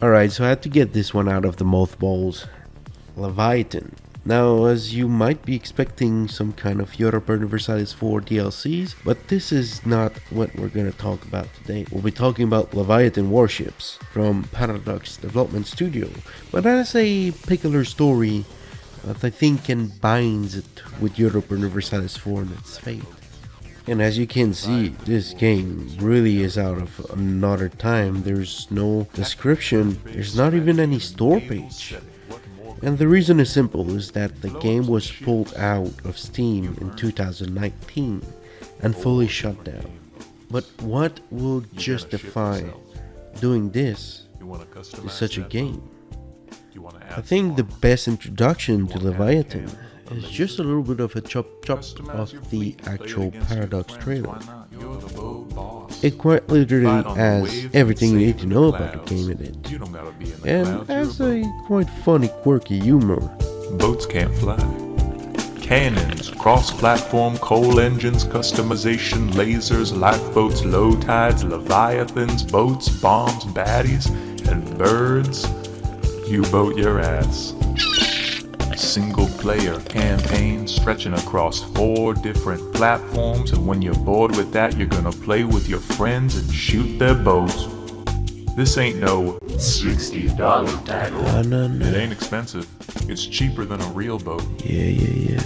Alright, so I had to get this one out of the mothballs. Leviathan. Now, as you might be expecting some kind of Yea Paradox 4 DLCs, but this is not what we're gonna talk about today. We'll be talking about Leviathan Warships from Paradox Development Studio, but as a particular story that I think combines it with Yea Paradox 4 and its fate. And as you can see, this game really is out of another time. There's no description, there's not even any store page. And the reason is simple, is that the game was pulled out of Steam in 2019 and fully shut down. But what will justify doing this to such a game? I think the best introduction to Leviathan is just a little bit of a chop of the actual Paradox trailer. It quite literally has everything you need to know about the game in it, and has a quite funny, quirky humor. Boats can't fly. Cannons, cross-platform coal engines, customization, lasers, lifeboats, low tides, leviathans, boats, bombs, baddies, and birds. You boat your ass. Single-player campaign stretching across 4 different platforms, and when you're bored with that, you're gonna play with your friends and shoot their boats. This ain't no $60 title. No. It ain't expensive. It's cheaper than a real boat. Yeah.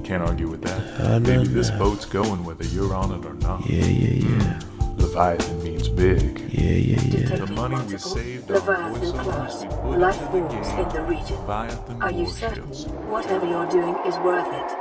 Can't argue with that. Maybe this boat's going whether you're on it or not. Yeah. Leviathan means big. Yeah. The money we saved on Leviathan class. voiceovers we put Life into the forms game. in the region. Leviathan Are you certain Warships. whatever you're doing is worth it?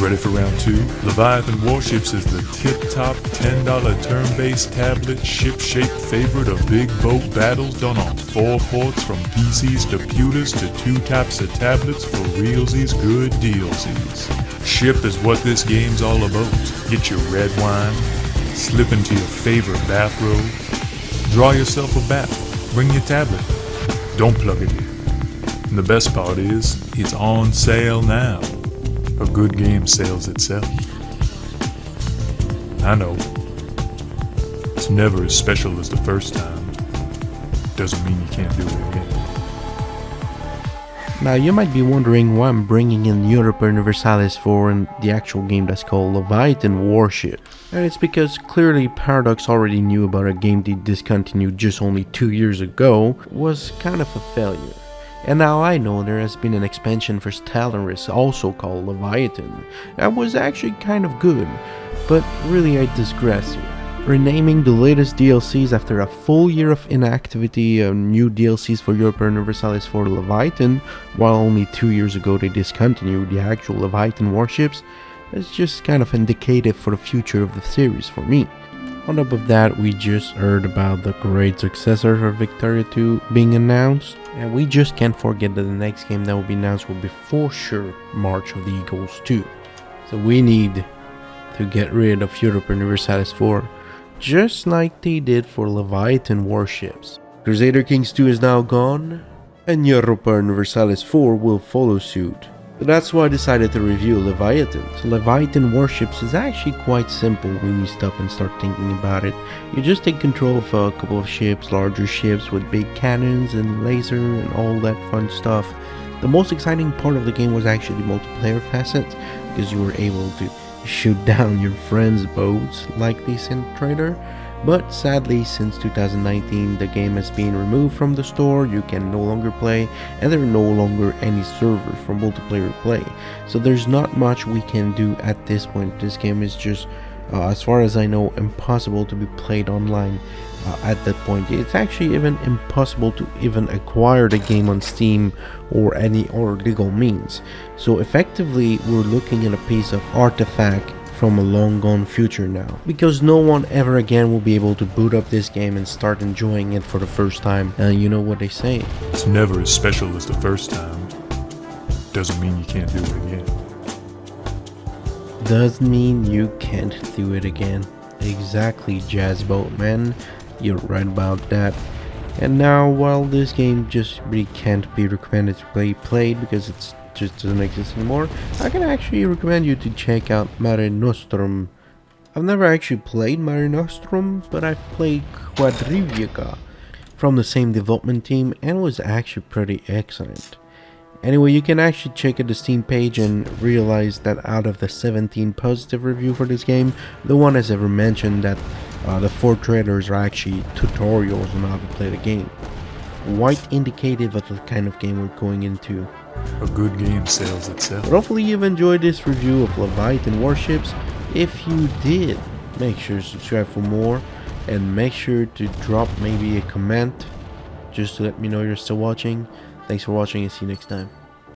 Ready for round 2? Leviathan Warships is the tip-top $10 turn-based tablet ship-shaped favorite of big boat battles done on 4 ports from PCs to pewters to 2 types of tablets for realsies, good dealsies. Ship is what this game's all about. Get your red wine, slip into your favorite bathrobe, draw yourself a bath, bring your tablet. Don't plug it in. And the best part is, it's on sale now. A good game sells itself. I know. It's never as special as the first time. Doesn't mean you can't do it again. Now you might be wondering why I'm bringing in Yea Paradox 4 and the actual game that's called Leviathan Warship. And it's because clearly Paradox already knew about a game they discontinued just only 2 years ago was kind of a failure. And now I know there has been an expansion for Stellaris also called Leviathan. That was actually kind of good, but really I digress here. Renaming the latest DLCs after a full year of inactivity, new DLCs for Yea Paradox for Leviathan, while only 2 years ago they discontinued the actual Leviathan Warships, is just kind of indicative for the future of the series for me. On top of that, we just heard about the great successor of Victoria 2 being announced, and we just can't forget that the next game that will be announced will be for sure March of the Eagles 2. So we need to get rid of Yea Paradox 4, just like they did for Leviathan Warships. Crusader Kings 2 is now gone, and Yea Paradox 4 will follow suit. So that's why I decided to review Leviathan. So Leviathan Warships is actually quite simple when you stop and start thinking about it. You just take control of a couple of ships, larger ships with big cannons and laser and all that fun stuff. The most exciting part of the game was actually the multiplayer facet, because you were able to shoot down your friends' boats like they sent Trader. But sadly, since 2019, the game has been removed from the store, you can no longer play, and there are no longer any servers for multiplayer play. So there's not much we can do at this point. This game is just, as far as I know, impossible to be played online at that point. It's actually even impossible to even acquire the game on Steam or any other legal means. So effectively, we're looking at a piece of artifact from a long gone future now, because no one ever again will be able to boot up this game and start enjoying it for the first time. And you know what they say, It's never as special as the first time. Doesn't mean you can't do it again. doesn't mean you can't do it again. Exactly, Jazzboat man, you're right about that. And now, while this game just really can't be recommended to be played because it just doesn't exist anymore, I can actually recommend you to check out Mare Nostrum. I've never actually played Mare Nostrum, but I've played Quadrivica from the same development team and was actually pretty excellent. Anyway, you can actually check out the Steam page and realize that out of the 17 positive reviews for this game, no one has ever mentioned that the 4 trailers are actually tutorials on how to play the game. Quite indicative of the kind of game we're going into. A good game sells itself. But hopefully you've enjoyed this review of Leviathan Warships. If you did, make sure to subscribe for more, and make sure to drop maybe a comment just to let me know you're still watching. Thanks for watching and see you next time.